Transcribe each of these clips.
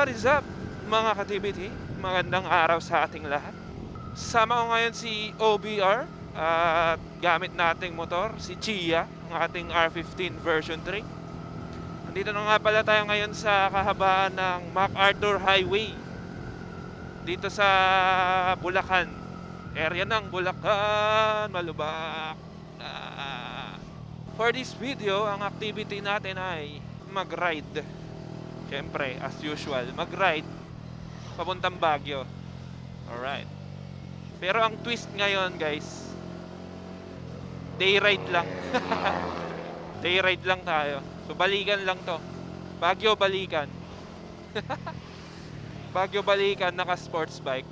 What is up mga ka-TBT? Magandang araw sa ating lahat. Sama ko ngayon si OBR at gamit nating motor, si Chia, ang ating R15 version 3. Nandito na nga pala tayo ngayon sa kahabaan ng MacArthur Highway dito sa Bulacan. Area ng Bulacan, Malubak. For this video, ang activity natin ay mag-ride. Siyempre, as usual, mag-ride papuntang Baguio. Alright. Pero ang twist ngayon, guys, day ride lang. Day ride lang tayo. So, balikan lang to. Baguio balikan. Baguio balikan, naka sports bike.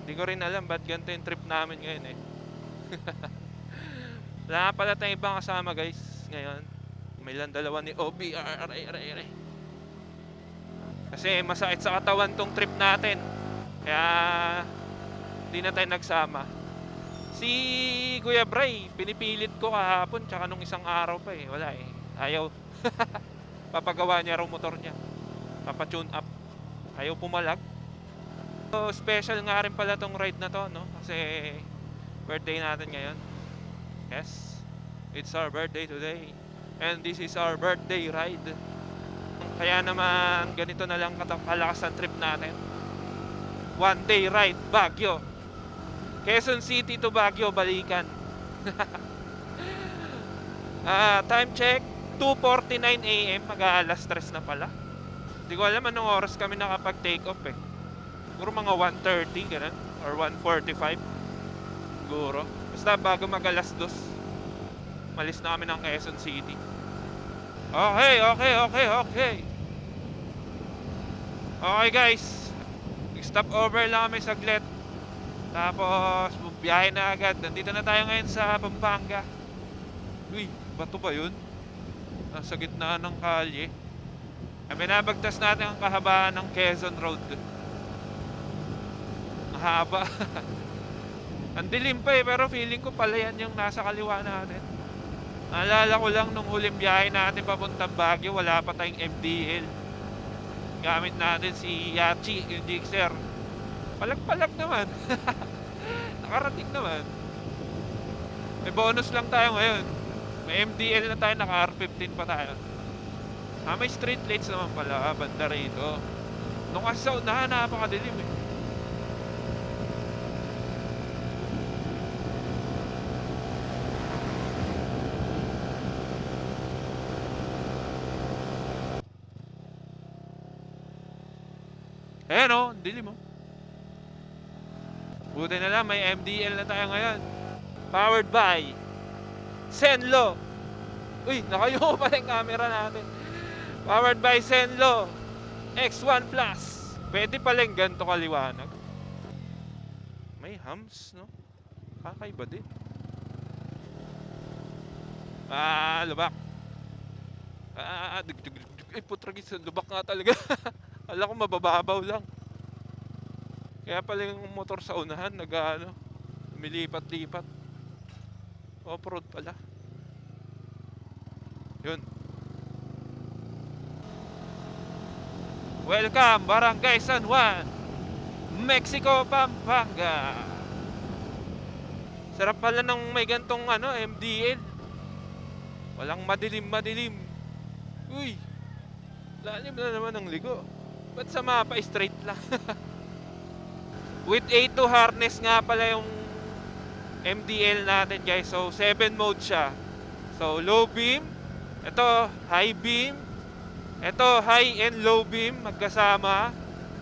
Hindi ko rin alam ba't ganito yung trip namin ngayon eh. Wala pala tayong ibang kasama, guys, ngayon. May lang dalawa ni OBR. Aray. Kasi masakit sa katawan tong trip natin. Kaya hindi na tayo nagsama. Si Kuya Bray, pinipilit ko kahapon tsaka nung isang araw pa eh. Wala eh. Ayaw. Papagawa niya raw motor niya. Papatune up. Ayaw pumalag. So, special nga rin pala tong ride na to, no? Kasi birthday natin ngayon. Yes. It's our birthday today. And this is our birthday ride. Kaya naman ganito na lang kalakas ang trip natin. One day ride, Baguio. Quezon City to Baguio, balikan. Time check, 2:49 AM, mag-aalas 3 na pala. Hindi ko alam anong oras kami nakapag-take off eh. Siguro mga 1:30, ganun. Or 1:45. Siguro. Basta bago mag-alas 2, malis na kami ng Quezon City. Okay. Okay guys, stop over lang kami saglit. Tapos biyahe na agad. Nandito na tayo ngayon sa Pampanga. Uy, bato ba yun? Nasa gitna ng kalye. Binabagtas natin ang kahabaan ng Quezon Road. Ang haba. Ang dilim pa eh, pero feeling ko pala yan yung nasa kaliwa natin. Naalala ko lang nung huling biyahe natin papuntang Baguio, wala pa tayong MDL. Gamit natin si Yachi, yung Gixxer. Palag-palag naman. Nakarating naman. May bonus lang tayo ngayon. May MDL na tayo, naka R15 pa tayo. May street lights naman pala, banda rito. Nung kasi sa unahan, napakadilim eh. Ayan o, dilim o. Buti na lang, may MDL na tayo ngayon. Powered by Zenlo. Uy, nakayuko pala yung camera natin. Powered by Zenlo X1 Plus. Pwede pala yung ganito kaliwanag. May hams, no? Kakaiba din. Lubak. Ay, putragis, lubak nga talaga. Alam ko mabababaw lang. Kaya pala yung motor sa unahan lumilipat-lipat. Off-road pala. Yun. Welcome Barangay San Juan, Mexico, Pampanga. Sarap pala ng may gantong MDL. Walang madilim. Uy, lalim na naman ng ligo. Ba't sa mapa straight lang? With A2 harness nga pala yung MDL natin, guys. So 7 mode siya. So low beam, ito high beam, ito high and low beam magkasama.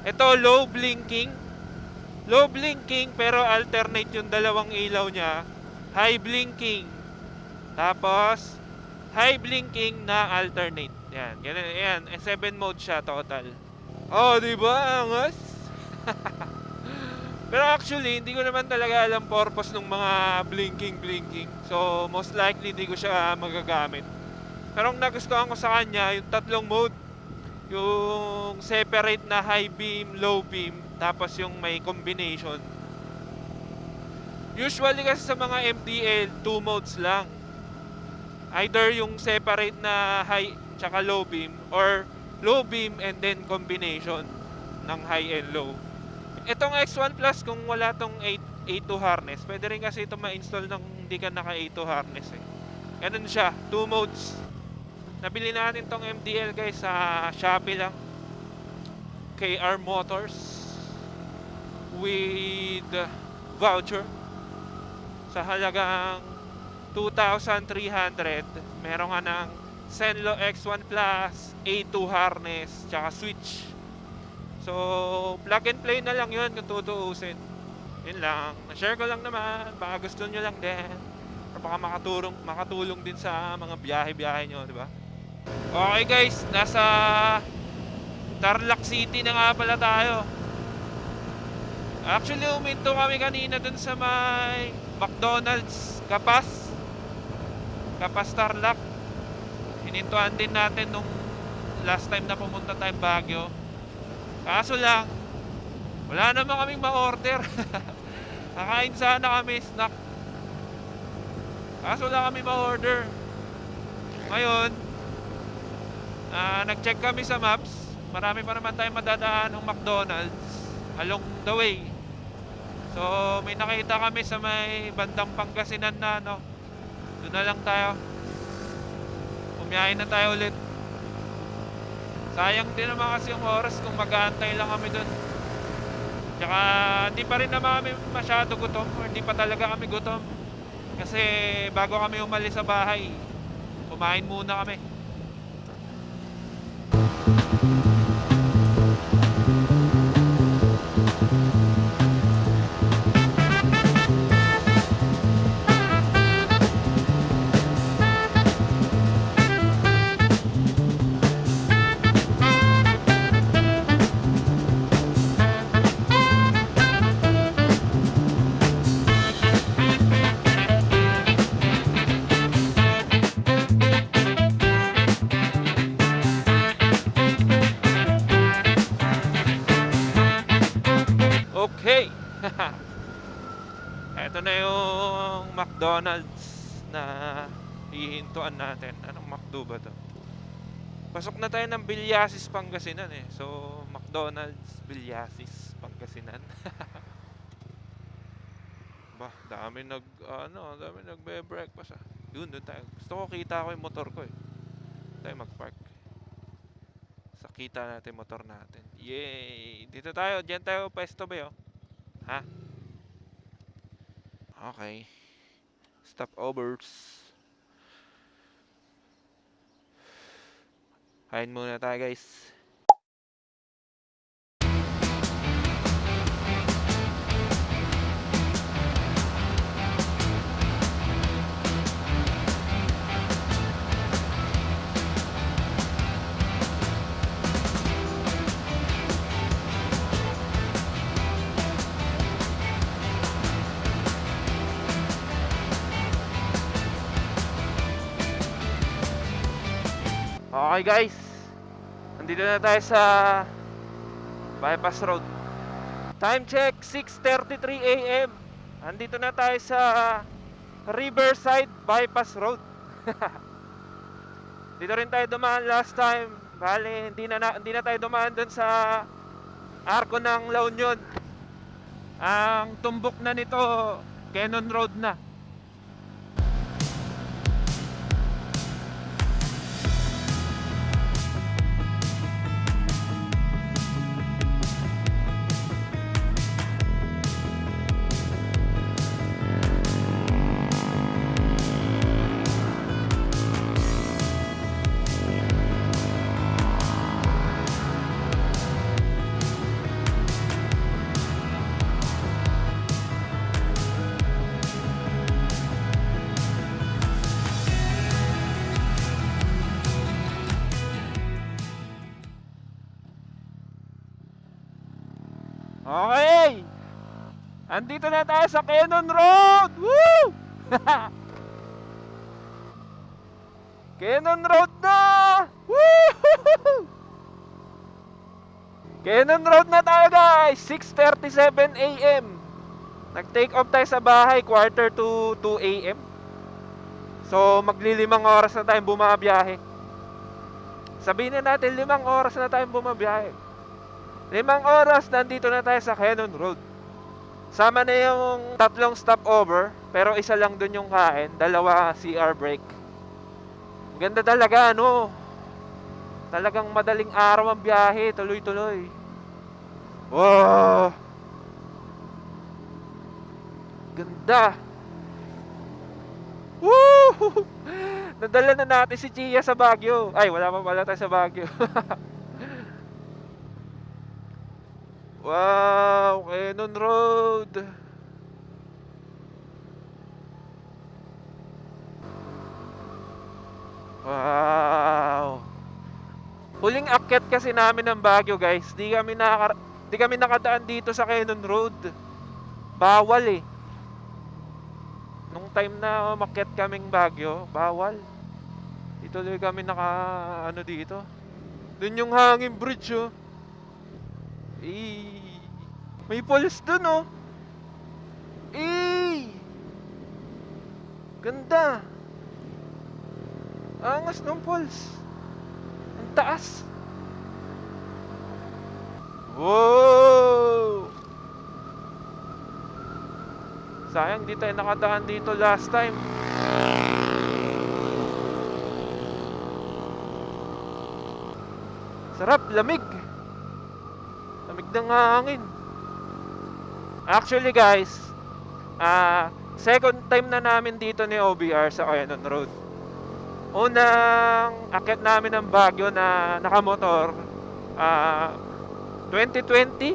Ito low blinking pero alternate yung dalawang ilaw niya. High blinking, tapos high blinking na alternate. Yan, ganun yan. 7 mode siya total. Oh, di ba? Angas. Pero actually, hindi ko naman talaga alam purpose ng mga blinking. So, most likely hindi ko siya magagamit. Pero ang nagustuhan ko sa kanya, yung tatlong mode. Yung separate na high beam, low beam, tapos yung may combination. Usually kasi sa mga MDL, 2 modes lang. Either yung separate na high tsaka low beam or low beam and then combination ng high and low. Itong X1 Plus kung wala tong A2 harness, pwede rin kasi ito ma-install nang hindi ka naka A2 harness eh. Ganun siya, 2 modes. Nabili natin tong MDL guys sa Shopee lang. KR Motors with voucher sa halagang 2,300. Meron ka ng Zenlo X1 Plus, A2 harness, tsaka switch. So, plug and play na lang yun kung tutuusin. Yun lang. Na-share ko lang naman. Baka gusto nyo lang din. Or baka makatulong din sa mga biyahe-biyahe nyo, di ba? Okay guys, nasa Tarlac City na nga pala tayo. Actually, uminto kami kanina dun sa may McDonald's Kapas Tarlac. Hinintuan din natin nung last time na pumunta tayong Baguio. Kaso lang, wala naman kaming ma-order. Kakain sana kami, snack. Kaso wala kami ma-order. Ngayon, nag-check kami sa maps. Marami pa naman tayong madadaan ng McDonald's along the way. So, may nakita kami sa may bandang Pangasinan na, no? Doon na lang tayo. Pumiyahin na tayo ulit. Sayang din naman kasi yung oras kung mag-aantay lang kami doon. Tsaka, hindi pa rin naman kami masyado gutom. Or hindi pa talaga kami gutom. Kasi, bago kami umalis sa bahay, kumain muna kami. Okay. Ito na yung McDonald's na hihintuan natin. Anong McDo ba to? Pasok na tayo ng Villasis, Pangasinan eh. So, McDonald's, Villasis, Pangasinan. Dami nagbe-breakfast ah. Doon tayo. Gusto ko kita ko yung motor ko eh. Tayo mag-park. Kita natin motor natin. Yay! Dito tayo. Diyan tayo pwesto ba yun? Ha? Okay. Stopovers. Kain muna tayo guys. Okay guys, nandito na tayo sa Bypass Road. Time check, 6:33 AM. Nandito na tayo sa Riverside Bypass Road. Dito rin tayo dumaan last time. Bale, hindi na tayo dumaan doon sa Arco ng La Union. Ang tumbok na nito, Cannon Road na. Okay! Andito na tayo sa Cannon Road! Woo! Cannon Road na! Woo! Cannon Road na tayo guys! 6:37 AM. Nag-take off tayo sa bahay 1:45 to 2 AM. So maglilimang oras na tayong bumabiyahe. Sabihin na natin 5 oras na tayong bumabiyahe. 5 oras, nandito na tayo sa Cannon Road. Sama na yung 3 stopover, pero isa lang dun yung kain, 2 CR break. Ganda talaga, ano? Talagang madaling araw ang biyahe, tuloy-tuloy. Wow! Ganda! Woo! Nadala na natin si Chia sa Baguio. Ay, wala pa pala tayo sa Baguio. Wow! Cannon Road! Wow! Huling akyat kasi namin ng Baguio, guys. Di kami nakadaan dito sa Cannon Road. Bawal eh. Nung time na umakyat kaming Baguio, bawal. Ituloy kami ano dito. Dun yung hanging bridge, oh. May falls dun, oh. Ganda. Angas ng falls. Ang taas. Wow! Sayang di tayo nakadaan dito last time. Sarap, lamig. Lamig ng hangin. Actually guys, second time na namin dito ni OBR sa Cannon Road. Unang akyat namin ng Baguio na nakamotor, 2020.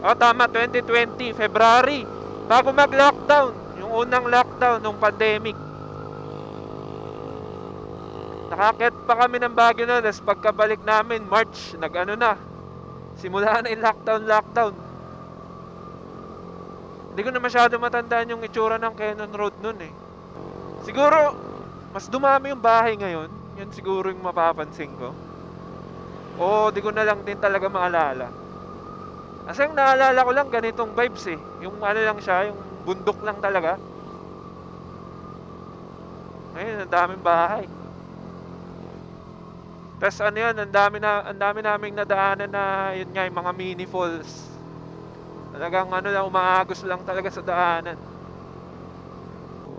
Tama, 2020, February. Bago mag-lockdown, yung unang lockdown nung pandemic. Nakakyat pa kami ng Baguio noon, tapos pagkabalik namin, March, simula na yung lockdown. Hindi ko na masyado matandaan yung itsura ng Cannon Road noon eh. Siguro, mas dumami yung bahay ngayon. Yun siguro yung mapapansin ko. O, di ko na lang din talaga maalala. Kasi yung naalala ko lang ganitong vibes eh. Yung lang siya, yung bundok lang talaga. Ngayon, ang daming bahay. Tapos ang dami naming nadaanan na yun nga, yung mga mini falls. Talagang umaagos lang talaga sa daanan.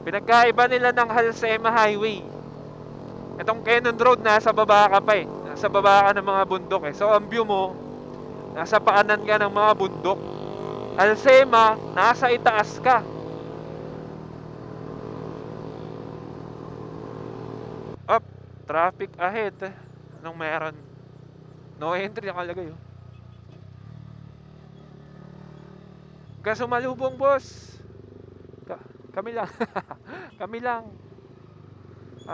Pinagkaiba nila ng Halsema Highway. Itong Cannon Road, nasa baba ka pa eh. Nasa baba ka ng mga bundok eh. So ang view mo, nasa paanan ka ng mga bundok. Halsema, nasa itaas ka. Up, traffic ahead. Anong meron? No entry nakalagay oh. Kasumalubong boss. Kami lang. Kami lang.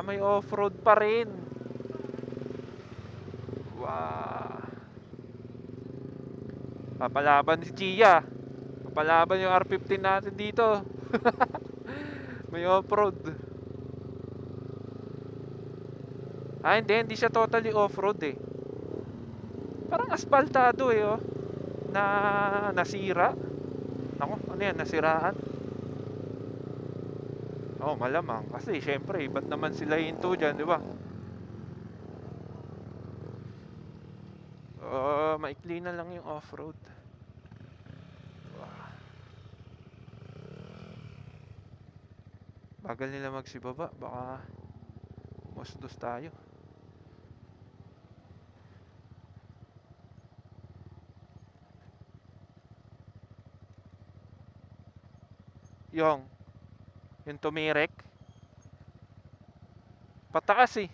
May off-road pa rin. Wow. Papalaban si Chia. Papalaban yung R15 natin dito. May off-road. Hindi siya totally off-road eh. Parang asfaltado eh oh. Nasira. Ako, ano yan, nasiraan? Malamang. Kasi, syempre, ba't naman sila hinto dyan, di ba? Maikli na lang yung off-road. Bagal nila magsibaba. Baka umusdos tayo. Yung tumirek pataas eh,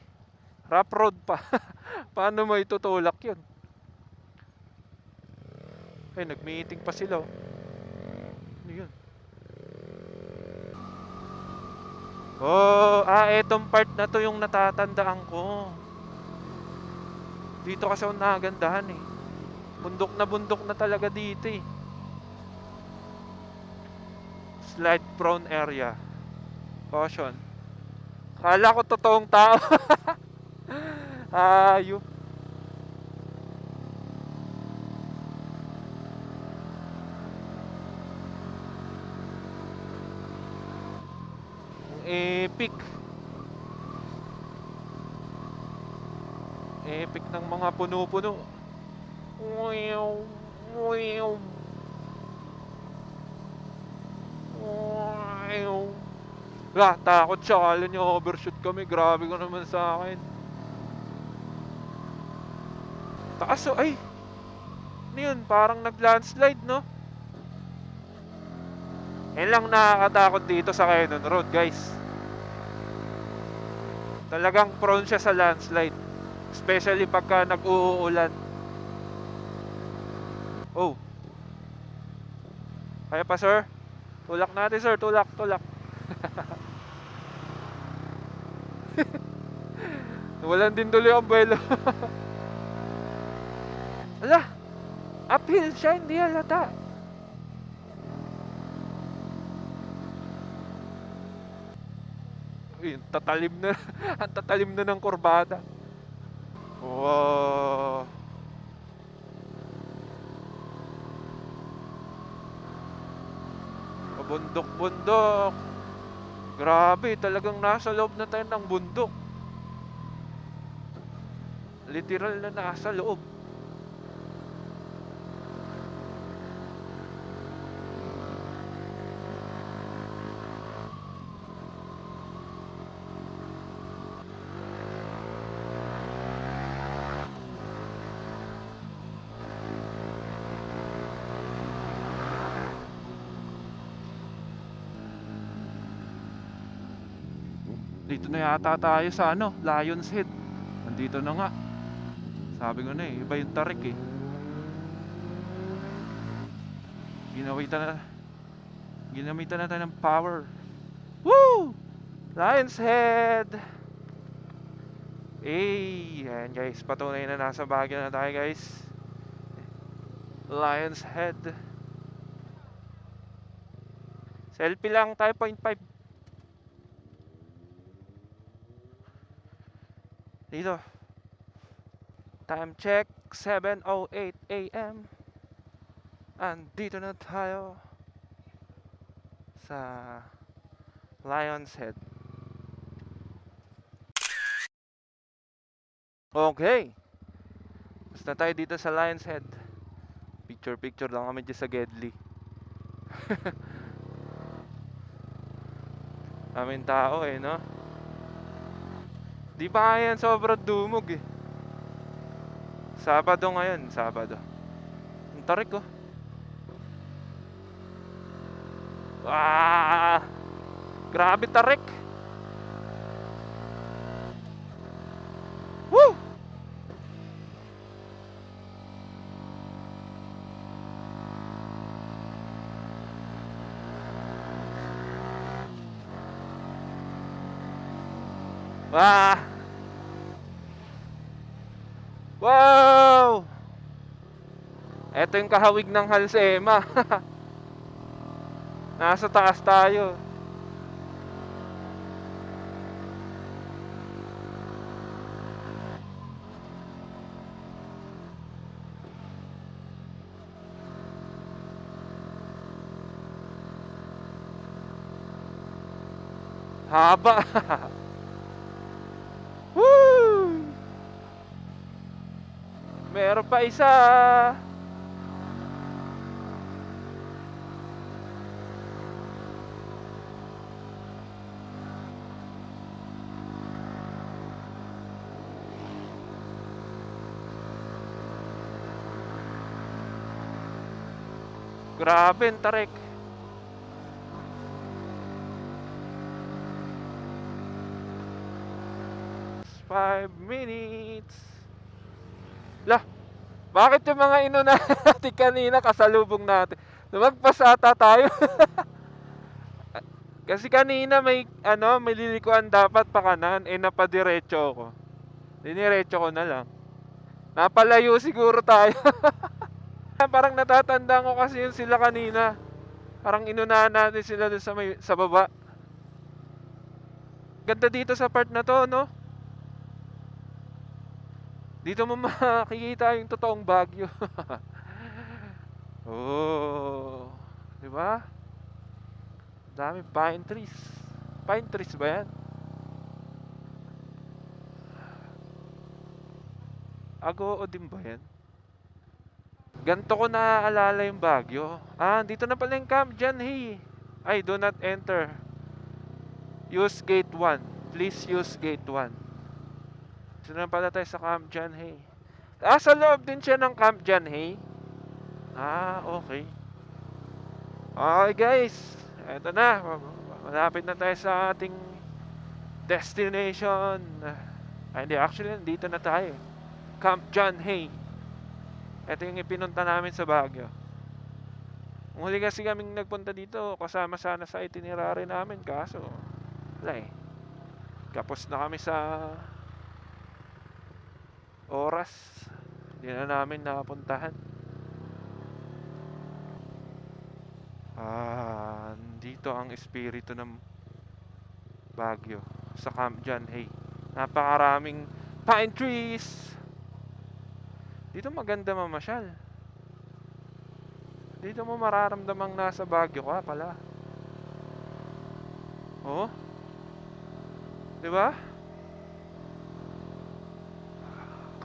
rough road pa. Paano mo itutulak yun? Nag-meeting pa sila oh. Ano yun? Etong part na to yung natatandaan ko. Dito kasi ako nagandahan eh. Bundok na talaga dito eh. Slide prone area. Caution. Kala ko totoong tao. Ayop. Epic. Epic ng mga puno-puno. Wow. Wow. Wow. Wala, takot siya. Kala niya overshoot kami. Grabe ko naman sa akin. Taas oh. Ay! Ano yun? Parang nag-landslide, no? Yan lang nakakatakot dito sa Cannon Road, guys. Talagang prone siya sa landslide. Especially pagka nag-uulan. Oh. Kaya pa, sir? Tulak natin, sir. Tulak, tulak. Walang din tuloy ang buwelo. Ala! Uphill siya, hindi halata. Uy, tatalim na. Ang tatalim na ng kurbada. Wow. Pabundok-bundok. Grabe, talagang nasa loob na tayo ng bundok. Literal na nasa loob. Dito na yata tayo sa ano, Lion's Head. Nandito na nga. Sabi ko na eh, iba yung tarik eh. Ginamitan na tayo ng power. Woo! Lion's Head! Ayan guys, patunay na nasa Baguio na tayo guys. Lion's Head. Selfie lang tayo, 0.5. Dito. Time check, 7:08 AM. Andito na tayo sa Lion's Head. Okay. Basta tayo dito sa Lion's Head. Picture lang kami dyan sa Gedli. Daming tao eh, no? Di ba yan sobrang dumog eh. Sabado ngayon, Sabado. Ang tarik oh. Ah! Grabe tarik. Woo! Ah! Wow! Ito yung kahawig ng Halsema. Nasa taas tayo. Haba. Woo! Meron pa isa. Grabe ang tarik. Five minutes. Lah, bakit yung mga inuna natin kanina kasalubong natin? Lumagpas ata tayo. Kasi kanina may may lilikuan dapat pa kanan, napadiretso ko. Diniretso ko na lang. Napalayo siguro tayo. Parang natatandaan ko kasi yun sila kanina. Parang inunahan natin sila dun sa baba. Ganda dito sa part na to, no? Dito mo makikita yung totoong Baguio. Oh, di ba? Dami pine trees. Pine trees ba yan? Agoo din ba yan? Ganto ko naaalala yung Baguio. Ah, dito na pala yung Camp John Hay. Ay, do not enter. Use gate 1. Please use gate 1. Dito na pala tayo sa Camp John Hay. Ah, sa loob din siya ng Camp John Hay. Ah, okay. Okay guys, eto na. Malapit na tayo sa ating destination. Ay, hindi. Actually, dito na tayo. Camp John Hay. Ito yung ipinunta namin sa Baguio. Huli kasi kaming nagpunta dito, kasama sana sa itinerary namin. Kaso, wala eh. Kapos na kami sa oras. Hindi na namin napuntahan. Ah, dito ang espiritu ng Baguio sa Camp John Hay. Napakaraming pine trees. Dito maganda mamasyal. Dito mo mararamdamang nasa Baguio ka pala. Oh, 'di ba?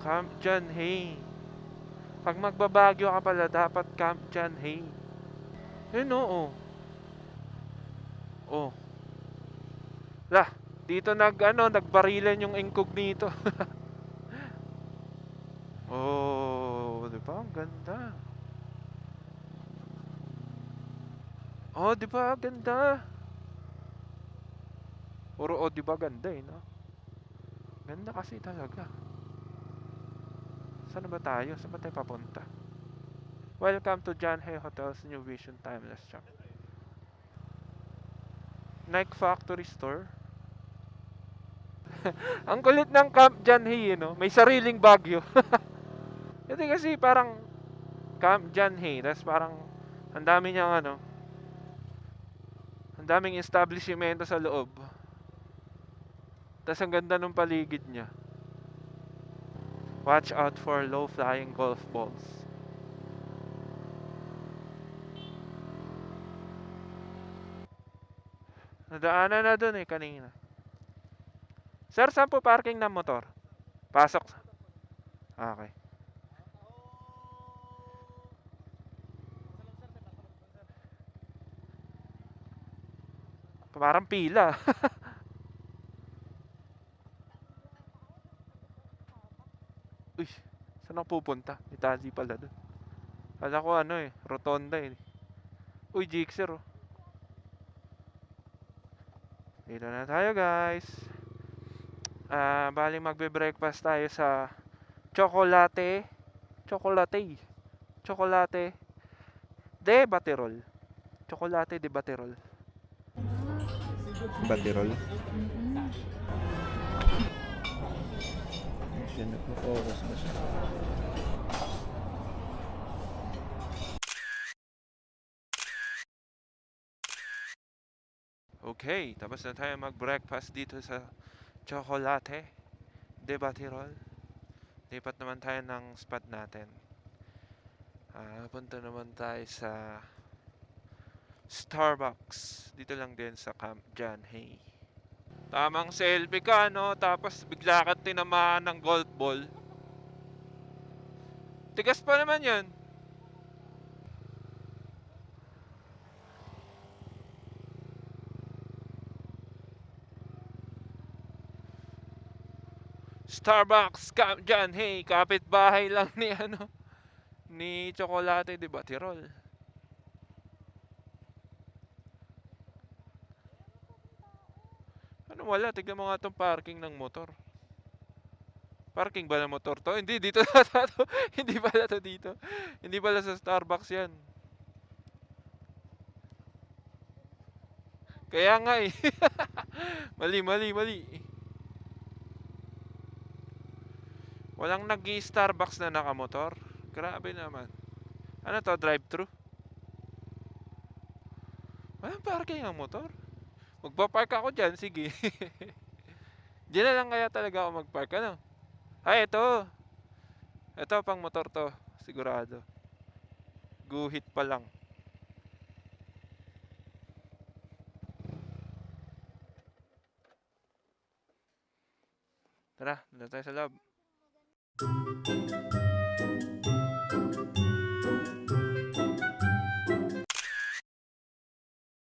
Camp John Hay. Pag magbabagyo ka pala, dapat Camp John Hay. Yun oo. Oh. Lah, dito nagbarilan yung incognito. Oh, 'di ba? Ang ganda. Oh, 'di ba? Ganda. Puro oh, 'di ba ganda eh, no? Ganda kasi talaga. Saan ba tayo? Saan ba tayo papunta? Welcome to John Hay Hotel's New Vision Timeless Shop. Nike Factory Store. Ang kulit ng Camp John Hay, no? May sariling Baguio. Ito kasi parang Camp John Hay, tas parang ang dami niyang ang daming establishmento sa loob. Tas ang ganda ng paligid niya. Watch out for low-flying golf balls. Nadaanan na dun eh kanina. Sir, saan po parking ng motor? Pasok. Okay. Parang pila. Uy, saan ako pupunta? Itazi pala dun. Kala ko rotonda eh. Uy, Jixer oh. Dito na tayo guys. Bali magbe-breakfast tayo sa Chocolate. Chocolate. Chocolate de Baterol. Chocolate de Baterol. Batirol. Siya nagpo-focus ba siya? Okay, tapos na tayo mag-breakfast dito sa Chocolate de Baterol. Lipat naman tayo ng spot natin. Punta naman tayo sa Starbucks. Dito lang din sa Camp John Hay. Tamang selfie ka, no? Tapos bigla ka tinamaan ng golf ball. Tigas pa naman yan. Starbucks, Camp John Hay. Kapitbahay lang ni ni Chocolate de Baterol. Ano wala? Tignan mo nga itong parking ng motor. Parking ba ng motor to? Hindi, dito na to. Hindi pala to dito. Hindi pala sa Starbucks yan. Kaya nga eh. Mali, mali, mali. Walang nag-i-Starbucks na nakamotor. Grabe naman. Ano to, drive-thru? Walang parking ang motor. Magpa-park ako dyan, sige. Diyan na lang kaya talaga ako mag-park, ano? Ay, ito. Ito, pang motor to. Sigurado. Guhit pa lang. Tara, doon tayo sa loob. So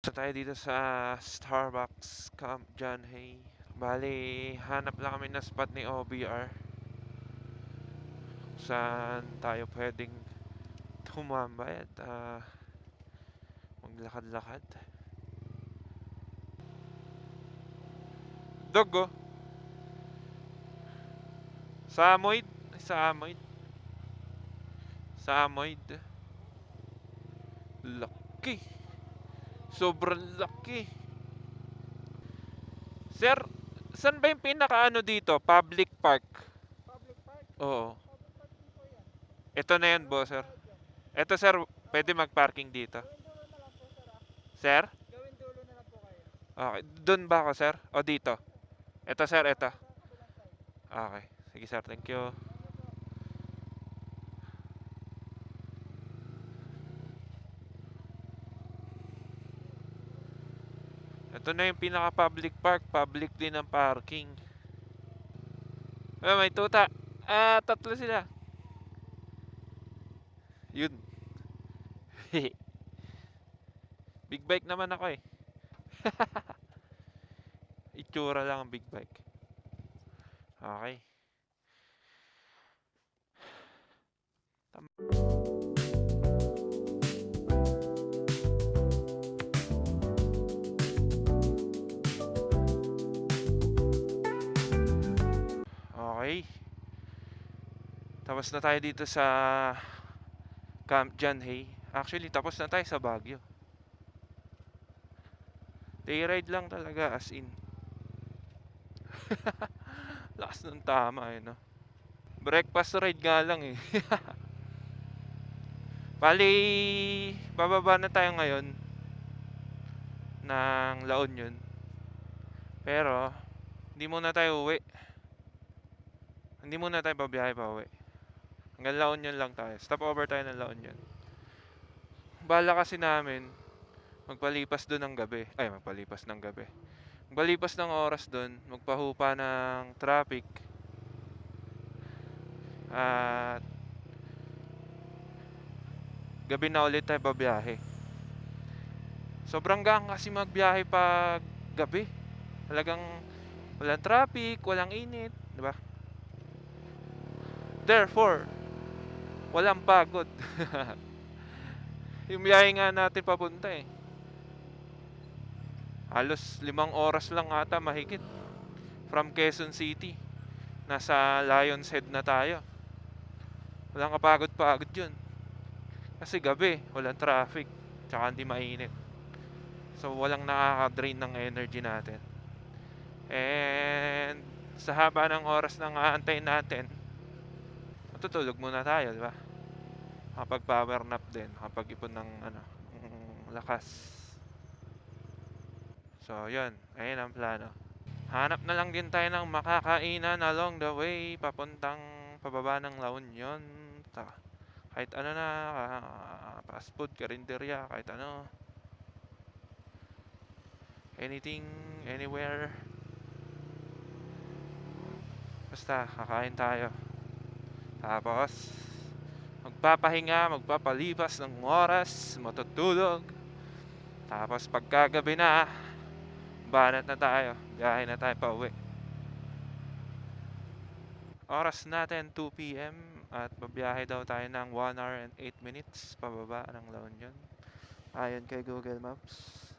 tayo dito sa Starbucks Camp John Hay. Bali, hanap lang kami ng spot ni OBR. Saan tayo pwedeng tumambay at maglakad-lakad. Dogo. Sa Amoyd. Sa Amoyd. Sa Amoyd. Laki. Sobrang laki. Sir, saan ba yung pinakaano dito? Public park? Public park? Oo. Public park din po yan. Ito na yan, boss, sir. Ito, sir, pwede mag-parking dito. Gawin dulo na lang po sir ah. Sir? Gawin dulo na lang po kayo. Okay. Doon ba ako, sir? O dito? Ito, sir, ito. Sa kabilang side. Okay. Sige, sir. Thank you. Ito na yung pinaka-public park. Public din ang parking. May tuta. Tatlo sila. Yun. Big bike naman ako eh. Itsura lang ang big bike. Okay. Okay. Tapos na tayo dito sa Camp John Hay. Actually, tapos na tayo sa Baguio. Day ride lang talaga as in. Lakas ng tama eh, no? Breakfast ride nga lang eh. Bali, bababa na tayo ngayon ng La Union. Pero, hindi muna tayo uwi. Hindi muna tayo babiyahe pa uwi. Hanggang La Union lang tayo. Stop over tayo ng La Union. Bala kasi namin, magpalipas doon ng gabi. Ay, magpalipas ng gabi. Magpalipas ng oras doon, magpahupa ng traffic. At gabi na ulit tayo babiyahe. Sobrang gang kasi magbiyahe pag gabi. Talagang walang traffic, walang init, di ba? Therefore, walang pagod. Yung biyahe nga natin papunta eh. Halos 5 oras lang ata mahigit. From Quezon City. Nasa Lion's Head na tayo. Walang kapagod-pagod yun. Kasi gabi, walang traffic. Tsaka hindi mainit. So walang nakaka-drain ng energy natin. And sa haba ng oras ng aantay natin, matutulog muna tayo, di ba? Kapag power nap din, kapag ipon ng lakas. So yun, ayun ang plano. Hanap na lang din tayo ng makakainan along the way papuntang pababa ng La Union. Kahit ano na, fast food, karinderya, kahit ano. Anything, anywhere. Basta, kakain tayo. Tapos, magpapahinga, magpapalipas ng oras, matutulog. Tapos, pagkagabi na, banat na tayo. Biyahe na tayo pa uwi. Oras natin 2 p.m. at babiyahe daw tayo ng 1 hour and 8 minutes pababa ng La Union. Ayon kay Google Maps.